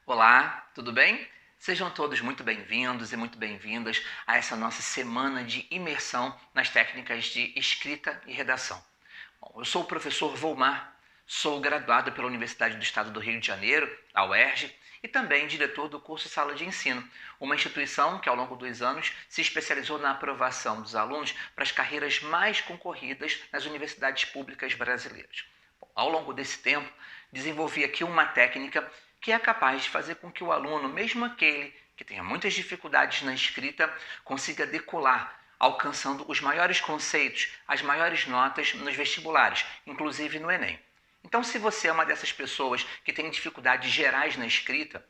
Olá, tudo bem? Sejam todos muito bem-vindos e muito bem-vindas a essa nossa semana de imersão nas técnicas de escrita e redação. Bom, eu sou o professor Volmar, sou graduado pela Universidade do Estado do Rio de Janeiro, a UERJ, e também diretor do curso Sala de Ensino, uma instituição que ao longo dos anos se especializou na aprovação dos alunos para as carreiras mais concorridas nas universidades públicas brasileiras. Bom, ao longo desse tempo, desenvolvi aqui uma técnica que é capaz de fazer com que o aluno, mesmo aquele que tenha muitas dificuldades na escrita, consiga decolar, alcançando os maiores conceitos, as maiores notas nos vestibulares, inclusive no Enem. Então, se você é uma dessas pessoas que tem dificuldades gerais na escrita,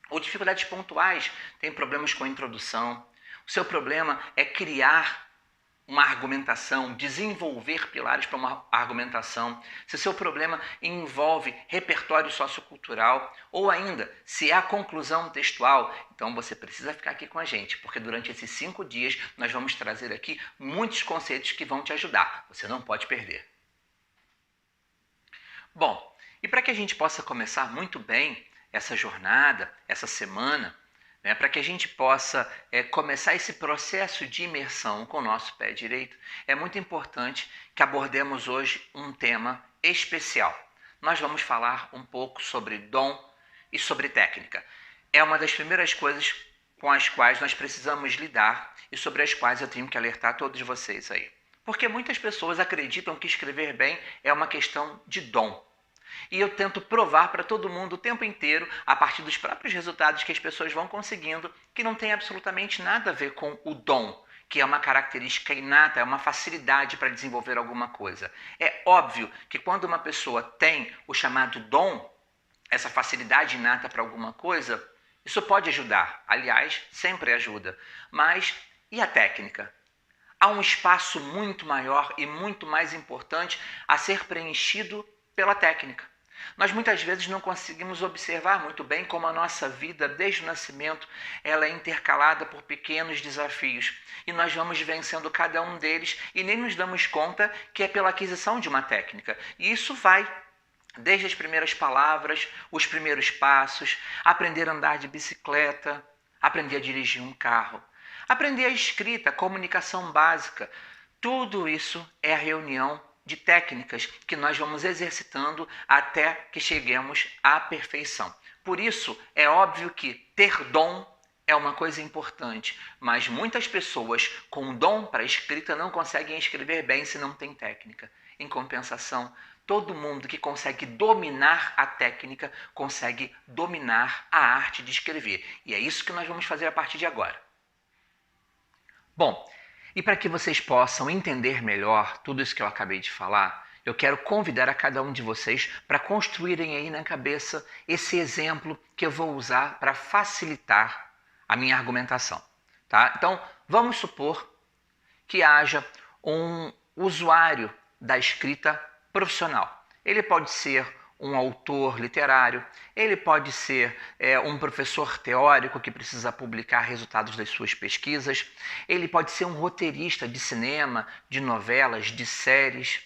ou dificuldades pontuais, tem problemas com a introdução, o seu problema é criar uma argumentação, desenvolver pilares para uma argumentação, se o seu problema envolve repertório sociocultural, ou ainda, se é a conclusão textual, então você precisa ficar aqui com a gente, porque durante esses 5 dias nós vamos trazer aqui muitos conceitos que vão te ajudar, você não pode perder. Bom, e para que a gente possa começar muito bem essa jornada, essa semana, para que a gente possa começar esse processo de imersão com o nosso pé direito, é muito importante que abordemos hoje um tema especial. Nós vamos falar um pouco sobre dom e sobre técnica. É uma das primeiras coisas com as quais nós precisamos lidar e sobre as quais eu tenho que alertar todos vocês aí. Porque muitas pessoas acreditam que escrever bem é uma questão de dom. E eu tento provar para todo mundo o tempo inteiro, a partir dos próprios resultados que as pessoas vão conseguindo, que não tem absolutamente nada a ver com o dom, que é uma característica inata, é uma facilidade para desenvolver alguma coisa. É óbvio que quando uma pessoa tem o chamado dom, essa facilidade inata para alguma coisa, isso pode ajudar. Aliás, sempre ajuda. Mas e a técnica? Há um espaço muito maior e muito mais importante a ser preenchido pela técnica. Nós muitas vezes não conseguimos observar muito bem como a nossa vida, desde o nascimento, ela é intercalada por pequenos desafios. E nós vamos vencendo cada um deles e nem nos damos conta que é pela aquisição de uma técnica. E isso vai desde as primeiras palavras, os primeiros passos, aprender a andar de bicicleta, aprender a dirigir um carro, aprender a escrita, a comunicação básica. Tudo isso é a reunião de técnicas que nós vamos exercitando até que cheguemos à perfeição. Por isso, é óbvio que ter dom é uma coisa importante, mas muitas pessoas com dom para a escrita não conseguem escrever bem se não tem técnica. Em compensação, todo mundo que consegue dominar a técnica consegue dominar a arte de escrever. E é isso que nós vamos fazer a partir de agora. Bom, e para que vocês possam entender melhor tudo isso que eu acabei de falar, eu quero convidar a cada um de vocês para construírem aí na cabeça esse exemplo que eu vou usar para facilitar a minha argumentação. Tá? Então, vamos supor que haja um usuário da escrita profissional. Ele pode ser um autor literário, ele pode ser um professor teórico que precisa publicar resultados das suas pesquisas, ele pode ser um roteirista de cinema, de novelas, de séries,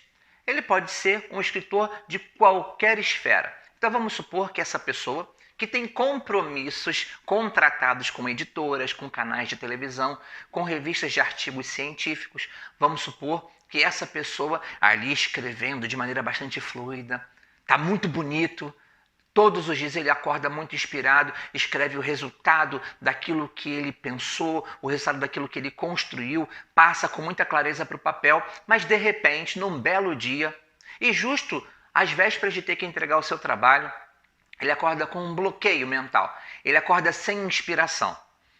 ele pode ser um escritor de qualquer esfera. Então vamos supor que essa pessoa, que tem compromissos contratados com editoras, com canais de televisão, com revistas de artigos científicos, vamos supor que essa pessoa ali escrevendo de maneira bastante fluida, está muito bonito, todos os dias ele acorda muito inspirado, escreve o resultado daquilo que ele pensou, o resultado daquilo que ele construiu, passa com muita clareza para o papel, mas de repente, num belo dia, e justo às vésperas de ter que entregar o seu trabalho, ele acorda com um bloqueio mental, ele acorda sem inspiração.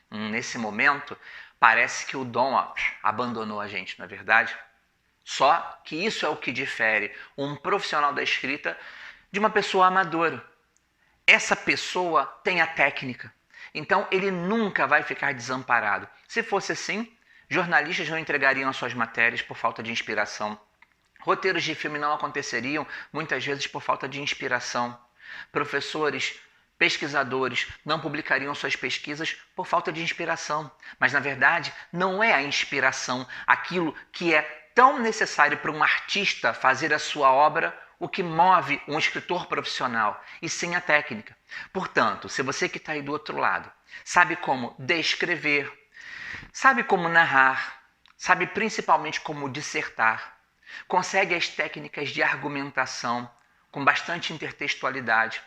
Nesse momento, parece que o dom abandonou a gente, não é verdade? Só que isso é o que difere um profissional da escrita de uma pessoa amadora. Essa pessoa tem a técnica, então ele nunca vai ficar desamparado. Se fosse assim, jornalistas não entregariam as suas matérias por falta de inspiração. Roteiros de filme não aconteceriam muitas vezes por falta de inspiração. Professores, pesquisadores não publicariam suas pesquisas por falta de inspiração. Mas, na verdade, não é a inspiração aquilo que é tão necessário para um artista fazer a sua obra o que move um escritor profissional, e sim a técnica. Portanto, se você que está aí do outro lado sabe como descrever, sabe como narrar, sabe principalmente como dissertar, consegue as técnicas de argumentação com bastante intertextualidade,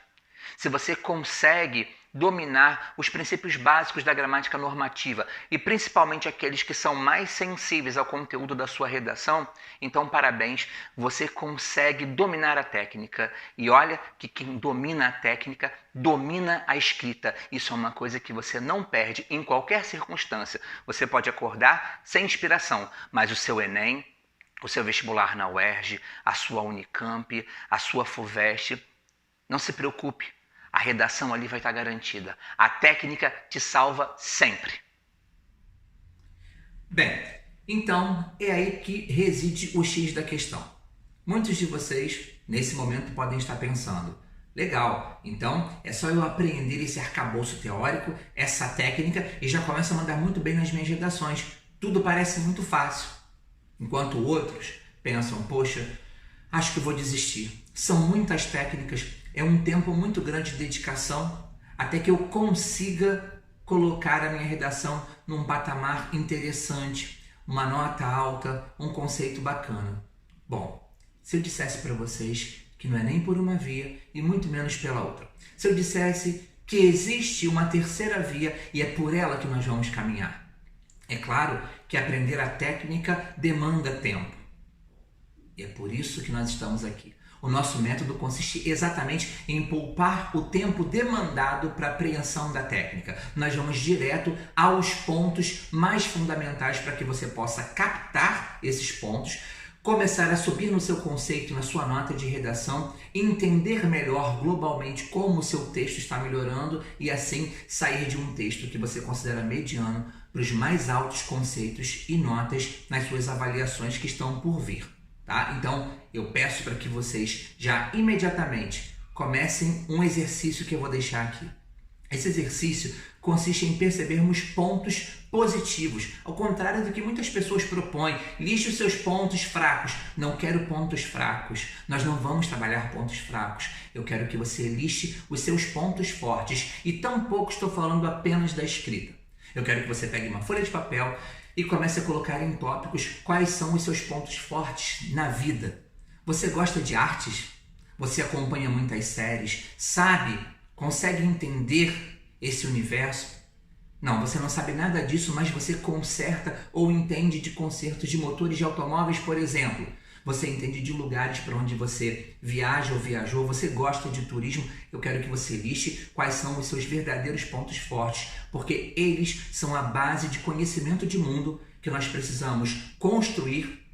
se você consegue dominar os princípios básicos da gramática normativa e principalmente aqueles que são mais sensíveis ao conteúdo da sua redação, então parabéns, você consegue dominar a técnica. E olha que quem domina a técnica, domina a escrita. Isso é uma coisa que você não perde em qualquer circunstância. Você pode acordar sem inspiração, mas o seu Enem, o seu vestibular na UERJ, a sua Unicamp, a sua FUVEST, não se preocupe, a redação ali vai estar garantida. A técnica te salva sempre. Bem, então é aí que reside o X da questão. Muitos de vocês, nesse momento, podem estar pensando: legal, então é só eu aprender esse arcabouço teórico, essa técnica, e já começo a mandar muito bem nas minhas redações. Tudo parece muito fácil. Enquanto outros pensam: poxa, acho que vou desistir. São muitas técnicas, é um tempo muito grande de dedicação até que eu consiga colocar a minha redação num patamar interessante, uma nota alta, um conceito bacana. Bom, se eu dissesse para vocês que não é nem por uma via e muito menos pela outra, se eu dissesse que existe uma terceira via e é por ela que nós vamos caminhar, é claro que aprender a técnica demanda tempo. E é por isso que nós estamos aqui. O nosso método consiste exatamente em poupar o tempo demandado para a apreensão da técnica. Nós vamos direto aos pontos mais fundamentais para que você possa captar esses pontos, começar a subir no seu conceito, na sua nota de redação, entender melhor globalmente como o seu texto está melhorando e assim sair de um texto que você considera mediano para os mais altos conceitos e notas nas suas avaliações que estão por vir. Tá? Então, eu peço para que vocês já imediatamente comecem um exercício que eu vou deixar aqui. Esse exercício consiste em percebermos pontos positivos, ao contrário do que muitas pessoas propõem. Liste os seus pontos fracos. Não quero pontos fracos. Nós não vamos trabalhar pontos fracos. Eu quero que você liste os seus pontos fortes. E tampouco estou falando apenas da escrita. Eu quero que você pegue uma folha de papel e comece a colocar em tópicos quais são os seus pontos fortes na vida. Você gosta de artes? Você acompanha muitas séries? Sabe? Consegue entender esse universo? Não, você não sabe nada disso, mas você conserta ou entende de consertos de motores de automóveis, por exemplo. Você entende de lugares para onde você viaja ou viajou, você gosta de turismo. Eu quero que você liste quais são os seus verdadeiros pontos fortes, porque eles são a base de conhecimento de mundo que nós precisamos construir,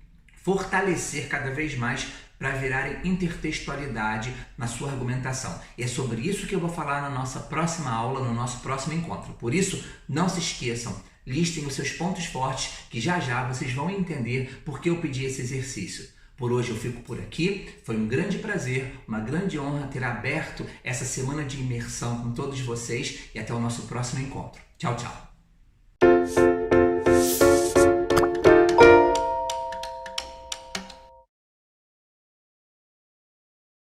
fortalecer cada vez mais para virarem intertextualidade na sua argumentação. E é sobre isso que eu vou falar na nossa próxima aula, no nosso próximo encontro. Por isso, não se esqueçam, listem os seus pontos fortes, que já já vocês vão entender por que eu pedi esse exercício. Por hoje eu fico por aqui, foi um grande prazer, uma grande honra ter aberto essa semana de imersão com todos vocês e até o nosso próximo encontro. Tchau, tchau!